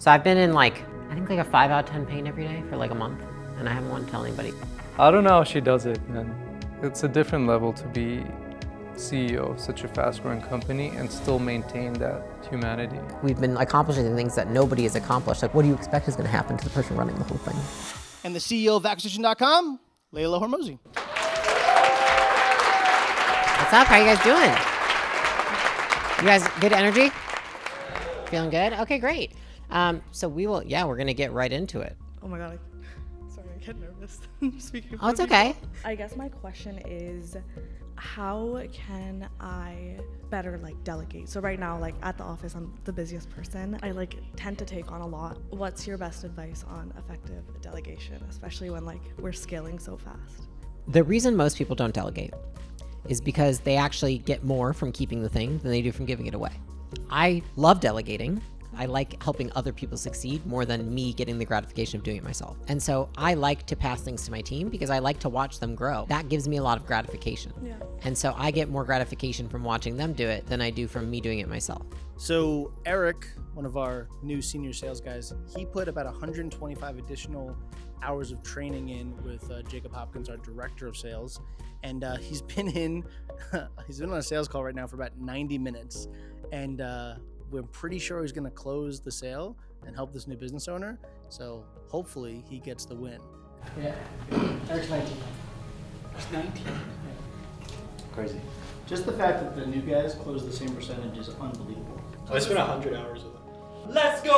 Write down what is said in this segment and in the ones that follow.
So I've been in like, I think like a 5 out of 10 pain every day for like a month, and I haven't wanted to tell anybody. I don't know how she does it, man. It's a different level to be CEO of such a fast-growing company and still maintain that humanity. We've been accomplishing the things that nobody has accomplished. Like, what do you expect is going to happen to the person running the whole thing? And the CEO of Acquisition.com, Layla Hormozi. What's up? How you guys doing? You guys, good energy? Feeling good? Okay, great. So we're going to get right into it. Oh my God. Sorry, I get nervous speaking. Oh, it's okay. I guess my question is, how can I better delegate? So right now, at the office, I'm the busiest person. I tend to take on a lot. What's your best advice on effective delegation, especially when we're scaling so fast? The reason most people don't delegate is because they actually get more from keeping the thing than they do from giving it away. I love delegating. I like helping other people succeed more than me getting the gratification of doing it myself. And so I like to pass things to my team because I like to watch them grow. That gives me a lot of gratification. Yeah. And so I get more gratification from watching them do it than I do from me doing it myself. So Eric, one of our new senior sales guys, he put about 125 additional hours of training in with Jacob Hopkins, our director of sales. And he's been on a sales call right now for about 90 minutes. And we're pretty sure he's going to close the sale and help this new business owner. So hopefully he gets the win. Yeah, Eric's 19. He's 19. Yeah. Crazy. Just the fact that the new guys close the same percentage is unbelievable. I spent 100 hours with them. Let's go!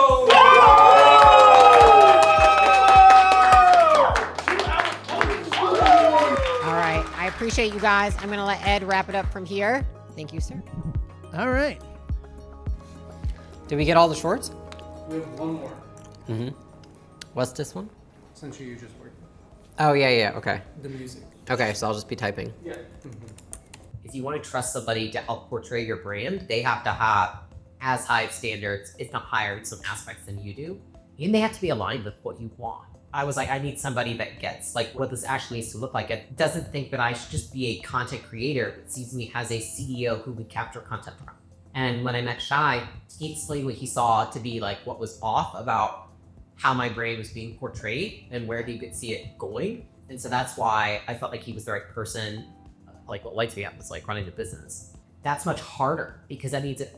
All right, I appreciate you guys. I'm gonna let Ed wrap it up from here. Thank you, sir. All right. Did we get all the shorts? We have one more. Mm-hmm. What's this one? Essentially, you just work Oh, yeah, okay. the music. Okay, so I'll just be typing. Yeah. If you want to trust somebody to help portray your brand, they have to have as high standards, if not higher in some aspects than you do. And they have to be aligned with what you want. I was like, I need somebody that gets what this actually needs to look like. It doesn't think that I should just be a content creator, but sees me as a CEO who would capture content from. And when I met Shai, he explained what he saw to be what was off about how my brand was being portrayed and where he could see it going. And so that's why I felt like he was the right person. What lights me up was running the business. That's much harder because that means that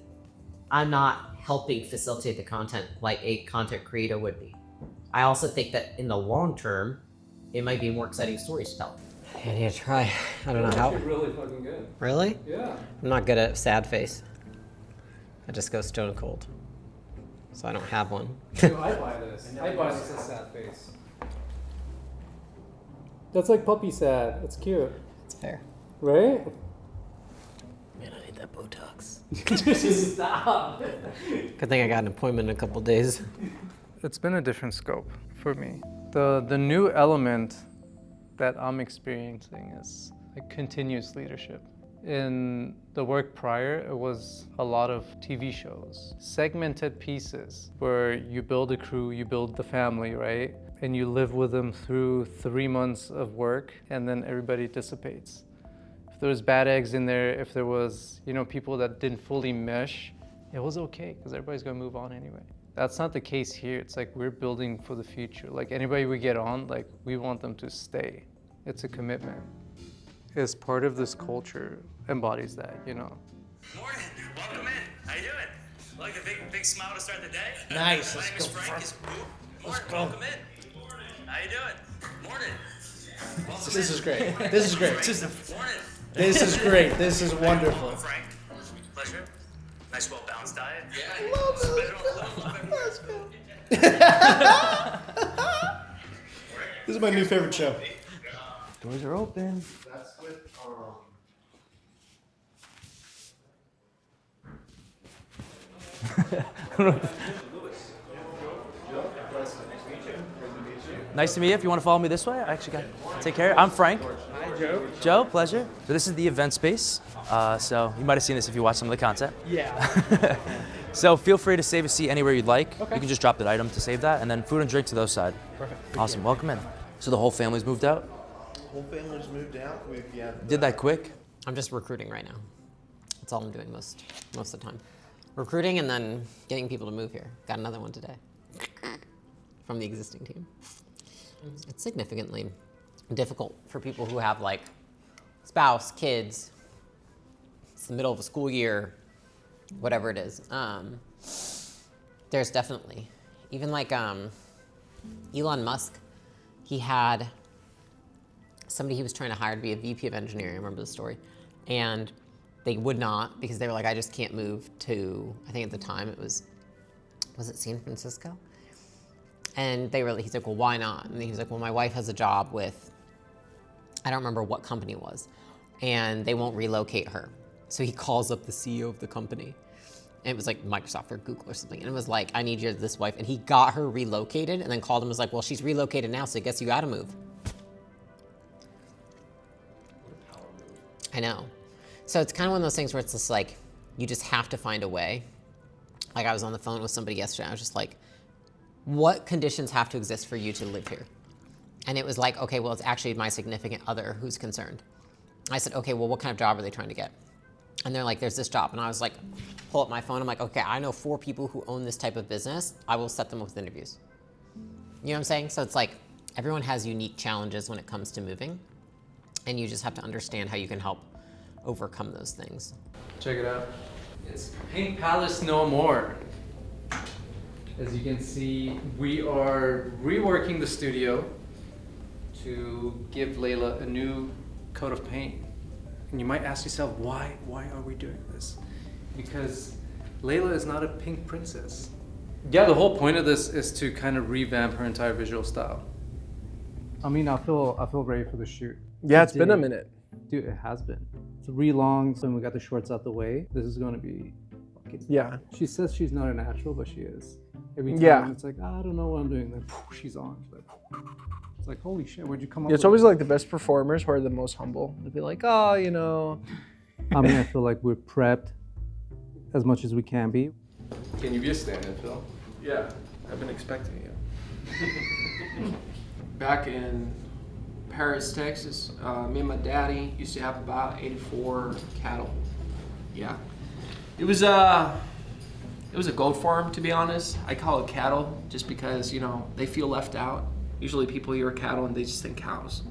I'm not helping facilitate the content like a content creator would be. I also think that in the long term, it might be more exciting stories to tell. I need to try. I don't know how. It's really fucking good. Really? Yeah. I'm not good at sad face. I just go stone cold. So I don't have one. Dude, I buy this. I buy this as sad face. That's like puppy sad. It's cute. It's fair. Right? Man, I need that Botox. Stop. Good thing I got an appointment in a couple days. It's been a different scope for me. The new element that I'm experiencing is continuous leadership. In the work prior, it was a lot of TV shows, segmented pieces where you build a crew, you build the family, right? And you live with them through 3 months of work, and then everybody dissipates. If there was bad eggs in there, if there was, people that didn't fully mesh, it was okay because everybody's gonna move on anyway. That's not the case here. It's we're building for the future. Anybody we get on, we want them to stay. It's a commitment. As part of this culture embodies that, Morning, welcome in. How you doing? Like a big smile to start the day. Nice. My name is Frank. Morning, welcome in. How you doing? Morning. Welcome This in. is great. This is great. Morning. This is great. This is wonderful. Frank, pleasure. Nice, well-balanced diet. Yeah. This is my new favorite show. Doors are open. Nice to meet you. If you want to follow me this way, I actually got take care. I'm Frank. Hi, Joe. Joe, pleasure. So this is the event space. So you might have seen this if you watched some of the content. Yeah. So feel free to save a seat anywhere you'd like. Okay. You can just drop that item to save that, and then food and drink to those side. Perfect. Awesome. Welcome in. So the whole family's moved out? Whole family's moved out. Did that quick? I'm just recruiting right now. That's all I'm doing most of the time. Recruiting and then getting people to move here. Got another one today. from the existing team. It's significantly difficult for people who have like spouse, kids. It's the middle of a school year, whatever it is. There's definitely, even like Elon Musk, he had somebody he was trying to hire to be a VP of engineering. I remember the story. And they would not, because they were like, I just can't move to, I think at the time it was it San Francisco? And he's like, well, why not? And he's like, well, my wife has a job with, I don't remember what company it was, and they won't relocate her. So he calls up the CEO of the company. And it was like Microsoft or Google or something. And it was like, I need this wife. And he got her relocated and then called him and was like, well, she's relocated now, so I guess you gotta move. I know. So it's kind of one of those things where it's just like, you just have to find a way. Like I was on the phone with somebody yesterday. I was just like, what conditions have to exist for you to live here? And it was like, okay, well, it's actually my significant other who's concerned. I said, okay, well, what kind of job are they trying to get? And they're like, there's this job. And I was like, pull up my phone. I'm like, okay, I know 4 people who own this type of business. I will set them up with interviews. You know what I'm saying? So it's like, everyone has unique challenges when it comes to moving. And you just have to understand how you can help overcome those things. Check it out. It's Pink Palace no more. As you can see, we are reworking the studio to give Layla a new coat of paint. And you might ask yourself, why are we doing this? Because Layla is not a pink princess. Yeah, the whole point of this is to kind of revamp her entire visual style. I mean, I feel ready for the shoot. Yeah, it's been a minute. Dude, it has been. 3 long, so we got the shorts out the way. This is going to be fucking... Yeah. She says she's not a natural, but she is. Every time it's like, I don't know what I'm doing. Then she's on. She's like, it's like, holy shit, where'd you come up with It's always like the best performers who are the most humble. They'll be like, oh, you know. I mean, I feel like we're prepped as much as we can be. Can you be a stand-in, Phil? Yeah, I've been expecting you. Back in Paris, Texas, me and my daddy used to have about 84 cattle. Yeah. It was a goat farm, to be honest. I call it cattle just because, you know, they feel left out. Usually people hear cattle and they just think cows.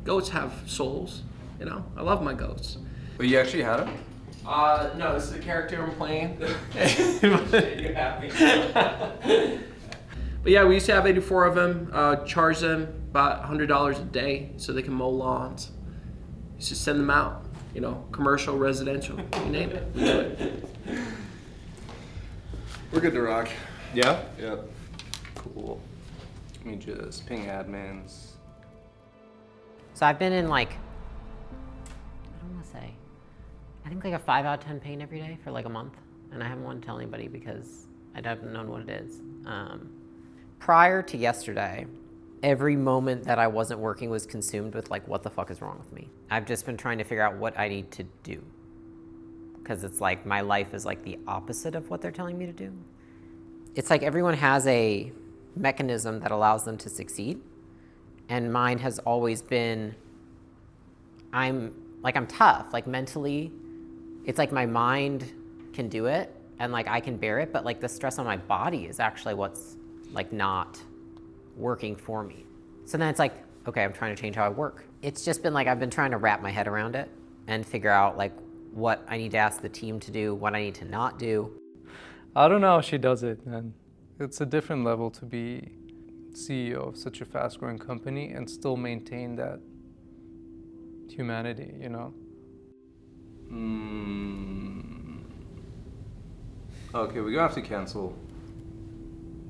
Goats have souls, you know. I love my goats. But you actually had them? No, this is the character I'm playing. You're happy. But yeah, we used to have 84 of them, charge them about $100 a day so they can mow lawns. Used to send them out, you know, commercial, residential, you name it, we do it. We're good to rock. Yeah? Yep. Cool. Let me just ping admins. So I've been in like, I don't want to say, I think like a 5 out of 10 pain every day for like a month. And I haven't wanted to tell anybody because I haven't known what it is. Prior to yesterday, every moment that I wasn't working was consumed with like, what the fuck is wrong with me? I've just been trying to figure out what I need to do. Because it's like my life is like the opposite of what they're telling me to do. It's like everyone has a mechanism that allows them to succeed. And mine has always been, I'm tough, like mentally, it's like my mind can do it and like I can bear it, but like the stress on my body is actually what's like not working for me. So then it's like, okay, I'm trying to change how I work. It's just been like, I've been trying to wrap my head around it and figure out like what I need to ask the team to do, what I need to not do. I don't know how she does it, man. It's a different level to be CEO of such a fast-growing company and still maintain that humanity, you know? Okay, we're gonna have to cancel.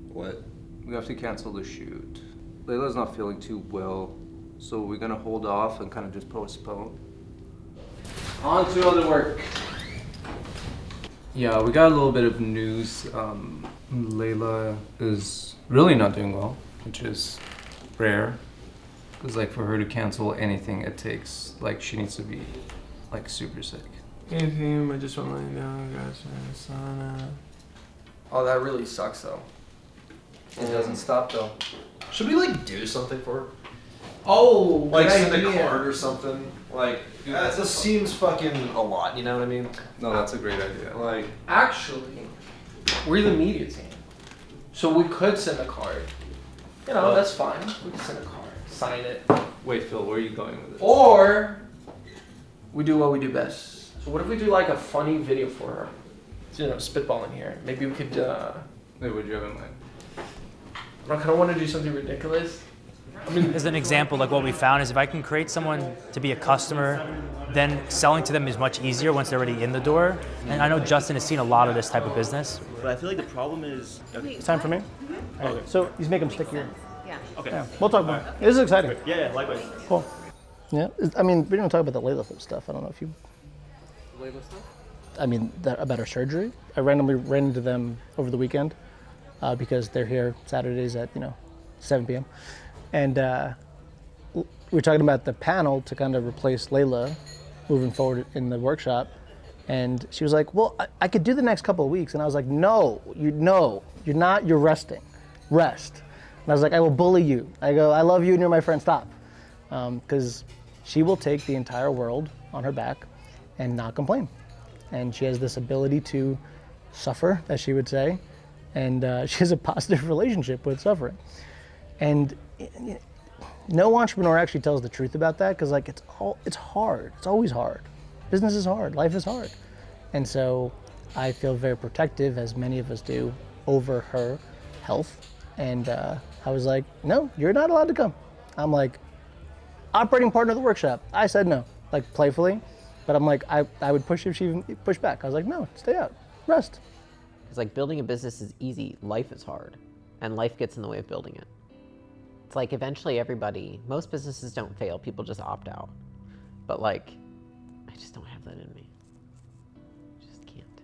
What? We have to cancel the shoot. Layla's not feeling too well, so we're gonna hold off and kind of just postpone. On to other work. Yeah, we got a little bit of news. Layla is really not doing well, which is rare. Because like for her to cancel anything, it takes, like she needs to be like super sick. Hey team, I just want to let you know, guys, sauna. Oh, that really sucks though. It doesn't stop though. Should we like do something for her? Oh, Like good send a idea. card or something? Like, this seems fucking a lot, you know what I mean? No, that's a great idea. Like, Actually, we're the media team, so we could send a card. You know, that's fine. We can send a card, sign it. Wait, Phil, where are you going with this? Or we do what we do best. So what if we do like a funny video for her? You know, spitballing here. Maybe we could. Wait, what do you have in mind? I kind of want to do something ridiculous. I mean, as an example, like what we found is if I can create someone to be a customer, then selling to them is much easier once they're already in the door. And I know Justin has seen a lot of this type of business. But I feel like the problem is. It's time for me. Okay. So you make them stickier. Yeah. Okay. Yeah, we'll talk about it. This is exciting. Yeah, likewise. Cool. Yeah, I mean, we didn't talk about the Layla stuff. I don't know if you. Layla stuff? I mean, about her surgery. I randomly ran into them over the weekend because they're here Saturdays at 7 p.m. And we were talking about the panel to kind of replace Layla moving forward in the workshop. And she was like, well, I could do the next couple of weeks. And I was like, no, you're not, you're resting. Rest. And I was like, I will bully you. I go, I love you and you're my friend, stop. Because she will take the entire world on her back and not complain. And she has this ability to suffer, as she would say. And she has a positive relationship with suffering. And no entrepreneur actually tells the truth about that because like it's hard. It's always hard. Business is hard. Life is hard. And so I feel very protective, as many of us do, over her health. And I was like, no, you're not allowed to come. I'm like, operating partner of the workshop. I said no, like playfully. But I'm like, I would push if she even pushed back. I was like, no, stay out, rest. It's like building a business is easy. Life is hard. And life gets in the way of building it. It's like eventually most businesses don't fail, people just opt out. But like, I just don't have that in me. Just can't.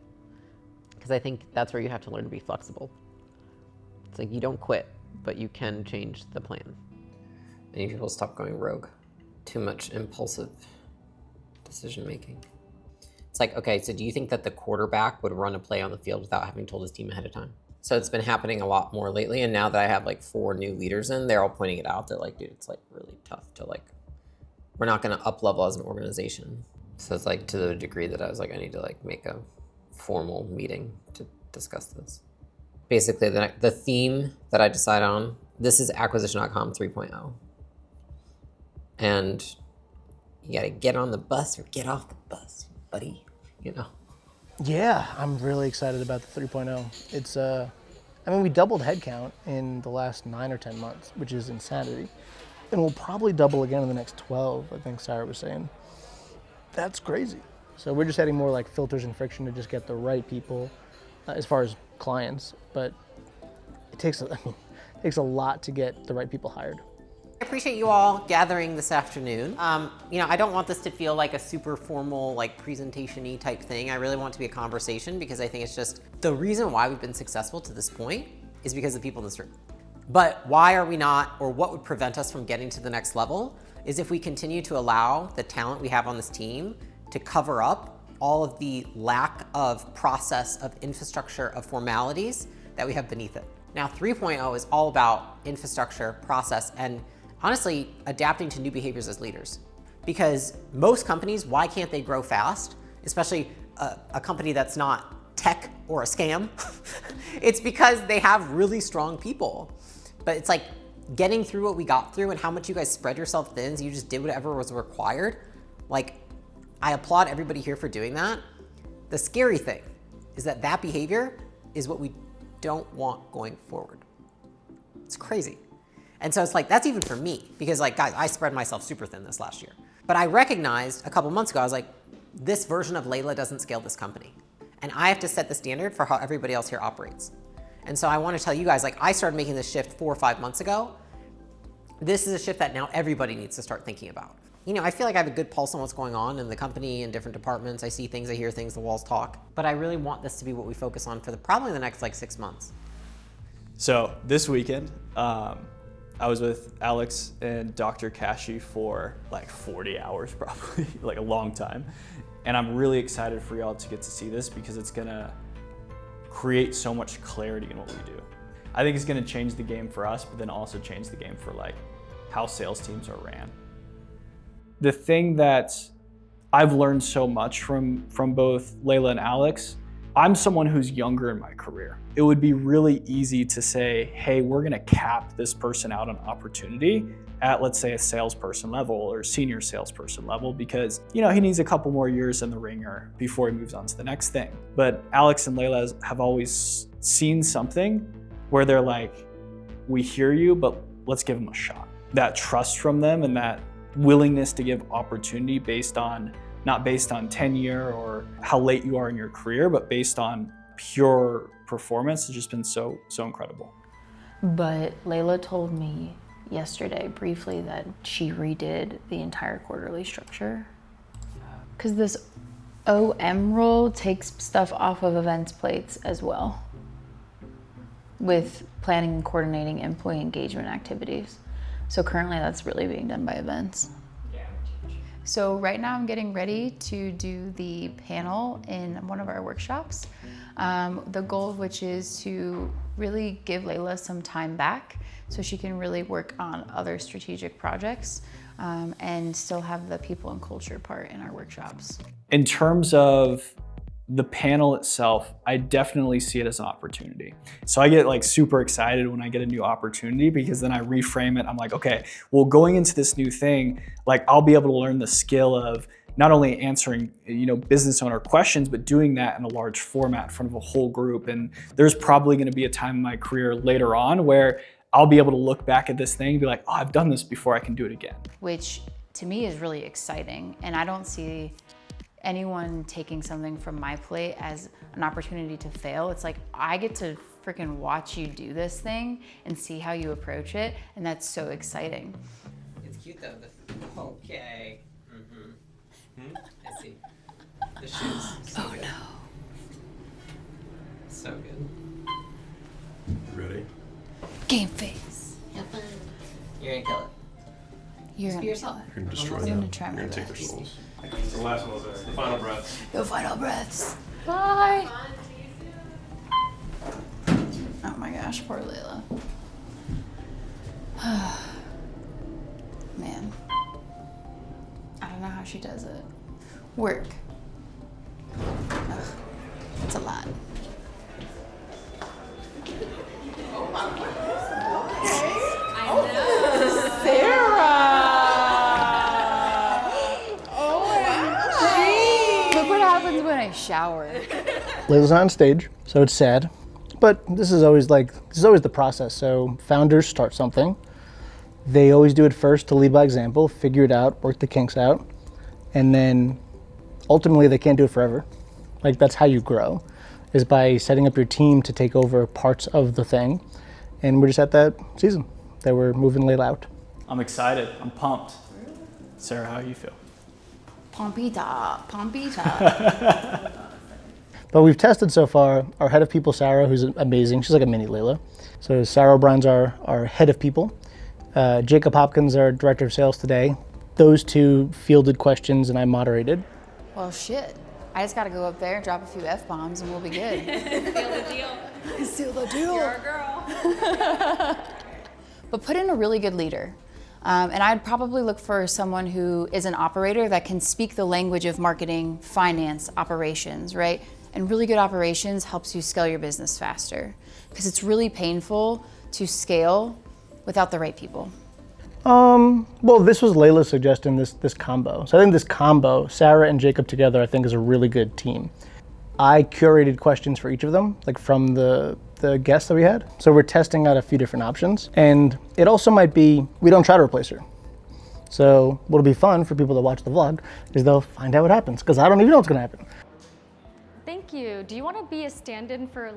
Because I think that's where you have to learn to be flexible. It's like you don't quit, but you can change the plan. I need people to stop going rogue. Too much impulsive decision making. It's like, okay, so do you think that the quarterback would run a play on the field without having told his team ahead of time? So it's been happening a lot more lately, and now that I have like 4 new leaders in, they're all pointing it out. They're like, dude, it's like really tough to like, we're not gonna up level as an organization. So it's like to the degree that I was like, I need to like make a formal meeting to discuss this. Basically, the theme that I decide on, this is acquisition.com 3.0. And you gotta get on the bus or get off the bus, buddy, Yeah, I'm really excited about the 3.0. It's, I mean, we doubled headcount in the last 9 or 10 months, which is insanity. And we'll probably double again in the next 12, I think Sarah was saying. That's crazy. So we're just adding more like filters and friction to just get the right people as far as clients. But it takes a lot to get the right people hired. I appreciate you all gathering this afternoon. I don't want this to feel like a super formal, like presentation-y type thing. I really want it to be a conversation because I think it's just the reason why we've been successful to this point is because of the people in this room. But why are we not, or what would prevent us from getting to the next level is if we continue to allow the talent we have on this team to cover up all of the lack of process, of infrastructure, of formalities that we have beneath it. Now 3.0 is all about infrastructure, process, and honestly, adapting to new behaviors as leaders. Because most companies, why can't they grow fast? Especially a company that's not tech or a scam. It's because they have really strong people. But it's like getting through what we got through and how much you guys spread yourself thin, so you just did whatever was required. Like, I applaud everybody here for doing that. The scary thing is that that behavior is what we don't want going forward. It's crazy. And so it's like, that's even for me, because like, guys, I spread myself super thin this last year. But I recognized a couple months ago, I was like, this version of Layla doesn't scale this company. And I have to set the standard for how everybody else here operates. And so I want to tell you guys, like, I started making this shift 4 or 5 months ago. This is a shift that now everybody needs to start thinking about. I feel like I have a good pulse on what's going on in the company and different departments. I see things, I hear things, the walls talk. But I really want this to be what we focus on for probably the next like 6 months. So this weekend, I was with Alex and Dr. Kashi for like 40 hours probably, like a long time. And I'm really excited for y'all to get to see this because it's gonna create so much clarity in what we do. I think it's gonna change the game for us, but then also change the game for like how sales teams are ran. The thing that I've learned so much from both Layla and Alex, I'm someone who's younger in my career. It would be really easy to say, hey, we're gonna cap this person out on opportunity at, let's say, a salesperson level or senior salesperson level, because he needs a couple more years in the ringer before he moves on to the next thing. But Alex and Layla have always seen something where they're like, we hear you, but let's give them a shot. That trust from them and that willingness to give opportunity not based on tenure or how late you are in your career, but based on pure performance has just been so incredible. But Layla told me yesterday briefly that she redid the entire quarterly structure. Because this OM role takes stuff off of events plates as well, with planning and coordinating employee engagement activities. So currently that's really being done by events. So right now I'm getting ready to do the panel in one of our workshops. The goal of which is to really give Layla some time back so she can really work on other strategic projects and still have the people and culture part in our workshops. In terms of the panel itself, I definitely see it as an opportunity. So I get super excited when I get a new opportunity, because then I reframe it. I'm like, okay, well, going into this new thing, I'll be able to learn the skill of not only answering, business owner questions, but doing that in a large format in front of a whole group. And there's probably gonna be a time in my career later on where I'll be able to look back at this thing and be like, oh, I've done this before, I can do it again. Which to me is really exciting. And I don't see anyone taking something from my plate as an opportunity to fail. It's like, I get to freaking watch you do this thing and see how you approach it. And that's so exciting. It's cute though. Okay. I see. The shoes. So good. No. So good. Ready? Game face. Have fun. You're gonna kill it. You're Just gonna be yourself. You're gonna destroy I'm them. gonna try my You're gonna take their best. souls. The last one was there. The final breaths. The final breaths. Bye. Oh my gosh, poor Layla. Man. I don't know how she does it. Work. Ugh, it's a lot. Look what happens when I shower. Layla's not on stage, so it's sad. But this is always the process. So founders start something. They always do it first to lead by example, figure it out, work the kinks out, and then ultimately they can't do it forever. That's how you grow, is by setting up your team to take over parts of the thing. And we're just at that season that we're moving Layla out. I'm excited, I'm pumped. Sarah, how do you feel? Pompita, Pompita. But we've tested so far our head of people, Sarah, who's amazing. She's like a mini Layla. So Sarah O'Brien's our head of people. Jacob Hopkins, our director of sales today. Those two fielded questions and I moderated. Well, shit. I just gotta go up there and drop a few F-bombs and we'll be good. Seal the deal. Seal the deal. You're a girl. But put in a really good leader. And I'd probably look for someone who is an operator that can speak the language of marketing, finance, operations, right? And really good operations helps you scale your business faster, because it's really painful to scale without the right people. Well, this was Layla suggesting this combo. So I think this combo, Sarah and Jacob together, I think is a really good team. I curated questions for each of them, from the guests that we had. So we're testing out a few different options. And it also might be, we don't try to replace her. So what'll be fun for people that watch the vlog is they'll find out what happens, because I don't even know what's gonna happen. Thank you. Do you want to be a stand-in for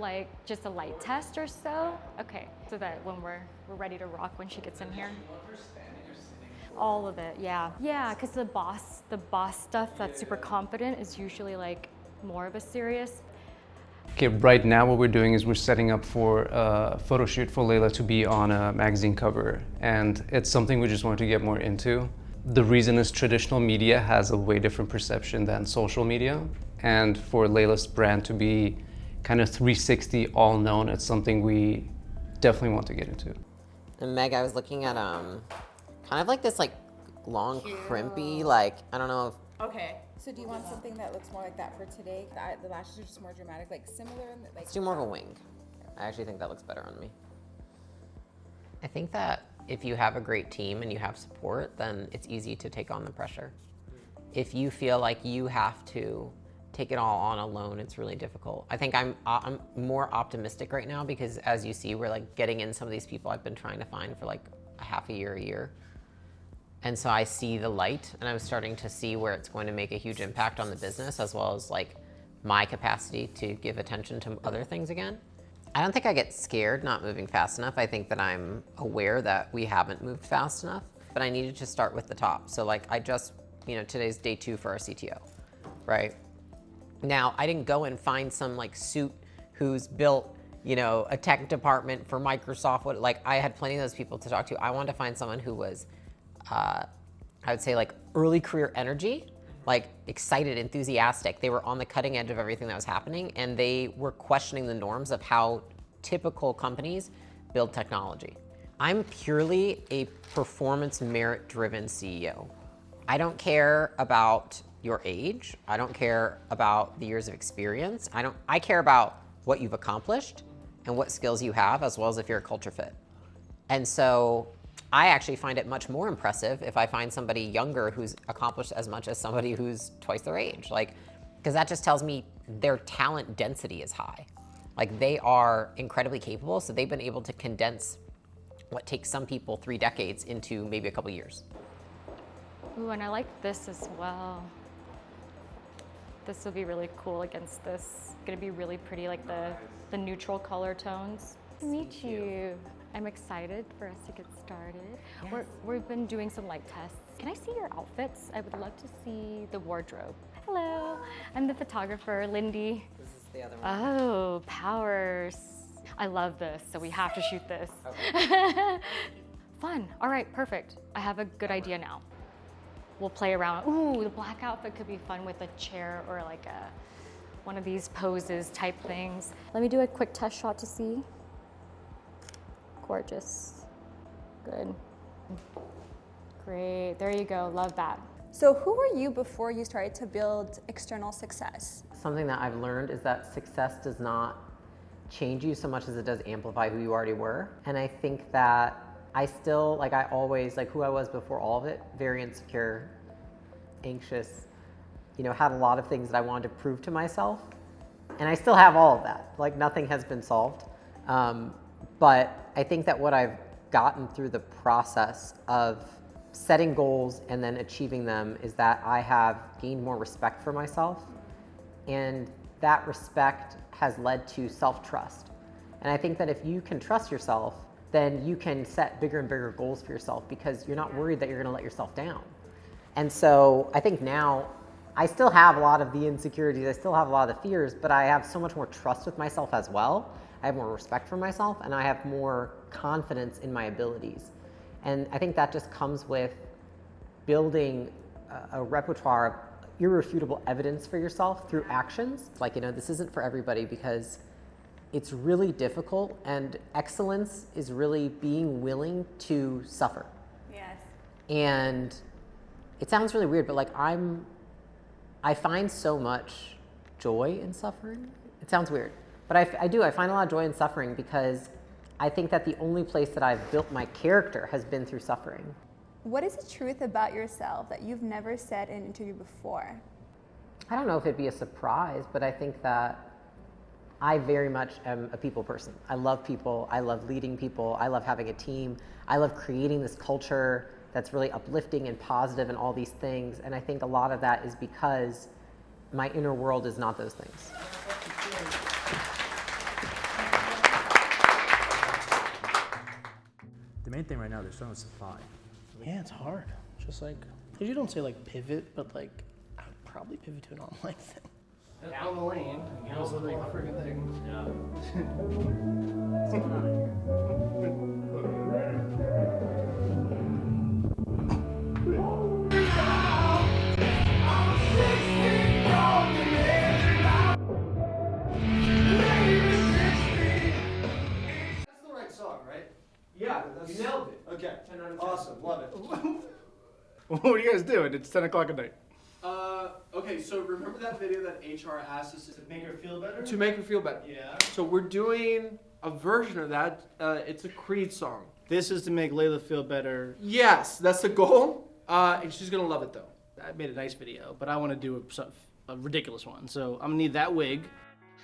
just a light test or so? Okay, so that when we're ready to rock when she gets in here. All of it, yeah. Yeah, because the boss stuff that's super confident is usually more of a serious. Okay, right now what we're doing is we're setting up for a photo shoot for Layla to be on a magazine cover, and it's something we just want to get more into. The reason is traditional media has a way different perception than social media, and for Layla's brand to be kind of 360 all known, it's something we definitely want to get into. And Meg, I was looking at kind of this long crimpy, I don't know if Okay. So do you want something that looks more like that for today? The lashes are just more dramatic, like similar. Like Let's do more of a wing. I actually think that looks better on me. I think that if you have a great team and you have support, then it's easy to take on the pressure. If you feel like you have to take it all on alone, it's really difficult. I think I'm more optimistic right now because, as you see, we're like getting in some of these people I've been trying to find for like a half a year. And so I see the light, and I'm starting to see where it's going to make a huge impact on the business, as well as like my capacity to give attention to other things again. I don't think I get scared not moving fast enough. I think that I'm aware that we haven't moved fast enough, but I needed to start with the top. So like I just, today's day 2 for our CTO, right? Now, I didn't go and find some like suit who's built, a tech department for Microsoft. Like I had plenty of those people to talk to. I wanted to find someone who was, I would say like early career energy, like excited, enthusiastic. They were on the cutting edge of everything that was happening, and they were questioning the norms of how typical companies build technology. I'm purely a performance merit driven CEO. I don't care about your age. I don't care about the years of experience. I care about what you've accomplished and what skills you have, as well as if you're a culture fit. And so I actually find it much more impressive if I find somebody younger who's accomplished as much as somebody who's twice their age. Like, because that just tells me their talent density is high. Like they are incredibly capable, so they've been able to condense what takes some people 3 decades into maybe a couple years. Ooh, and I like this as well. This will be really cool against this. It's gonna be really pretty, like the neutral color tones. Nice to meet you. I'm excited for us to get started. Yes. We've been doing some light tests. Can I see your outfits? I would love to see the wardrobe. Hello, I'm the photographer, Lindy. This is the other one. Oh, powers. I love this, so we have to shoot this. Okay. Fun, all right, perfect. I have a good idea now. We'll play around. Ooh, the black outfit could be fun with a chair or like one of these poses type things. Let me do a quick test shot to see. Gorgeous. Good. Great. There you go. Love that. So who were you before you started to build external success? Something that I've learned is that success does not change you so much as it does amplify who you already were. And I think that I still, I always, who I was before all of it, very insecure, anxious, had a lot of things that I wanted to prove to myself. And I still have all of that. Nothing has been solved. But I think that what I've gotten through the process of setting goals and then achieving them is that I have gained more respect for myself. And that respect has led to self-trust. And I think that if you can trust yourself, then you can set bigger and bigger goals for yourself because you're not worried that you're gonna let yourself down. And so I think now I still have a lot of the insecurities, I still have a lot of the fears, but I have so much more trust with myself as well. I have more respect for myself, and I have more confidence in my abilities. And I think that just comes with building a repertoire of irrefutable evidence for yourself through actions. This isn't for everybody because it's really difficult, and excellence is really being willing to suffer. Yes. And it sounds really weird, but I find so much joy in suffering. It sounds weird. But I find a lot of joy in suffering because I think that the only place that I've built my character has been through suffering. What is the truth about yourself that you've never said in an interview before? I don't know if it'd be a surprise, but I think that I very much am a people person. I love people. I love leading people. I love having a team. I love creating this culture that's really uplifting and positive and all these things. And I think a lot of that is because my inner world is not those things. The main thing right now, there's so much supply. Yeah, it's hard. Just because you don't say pivot, but I would probably pivot to an online thing. Down the lane. How's the freaking thing? That's the right song, right? Yeah, you nailed it. Okay, awesome, love it. What are you guys doing? It's 10 o'clock at night. Okay, so remember that video that HR asked us To make her feel better? to make her feel better? Yeah. So we're doing a version of that. It's a Creed song. This is to make Layla feel better. Yes, that's the goal. And she's gonna love it though. I made a nice video, but I want to do a ridiculous one. So I'm gonna need that wig.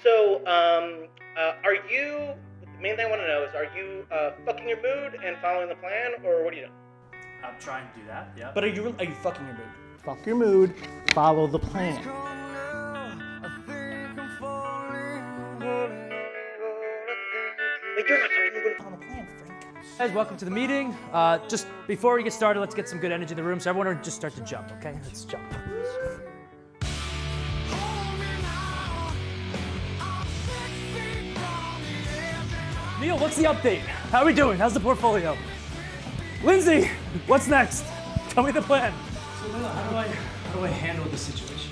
So, are you? The main thing I want to know is, are you fucking your mood and following the plan, or what are you doing? I'm trying to do that. Yeah. But are you fucking your mood? Fuck your mood. Follow the plan. Like you're not fucking follow the plan, Frank. Guys, welcome to the meeting. Just before we get started, let's get some good energy in the room. So everyone just start to jump, okay? Let's jump. Neil, what's the update? How are we doing? How's the portfolio? Lindsay, what's next? Tell me the plan. So Lila, how do I handle the situation?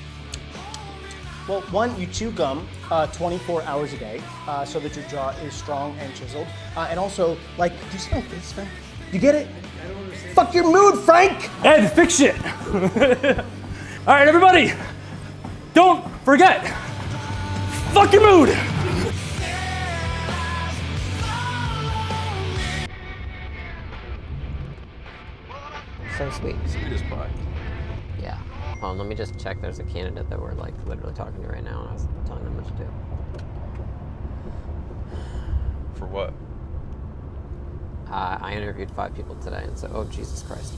Well, one, you chew gum 24 hours a day so that your jaw is strong and chiseled. And also, like, do you see my face, Frank? You get it? I don't understand. Fuck your mood, Frank! Ed, fix shit. All right, everybody, don't forget, fuck your mood. So sweet. Sweet as pie. Yeah. Hold on, let me just check. There's a candidate that we're like literally talking to right now, and I was telling them what to do. For what? I interviewed 5 people today, and so, oh Jesus Christ.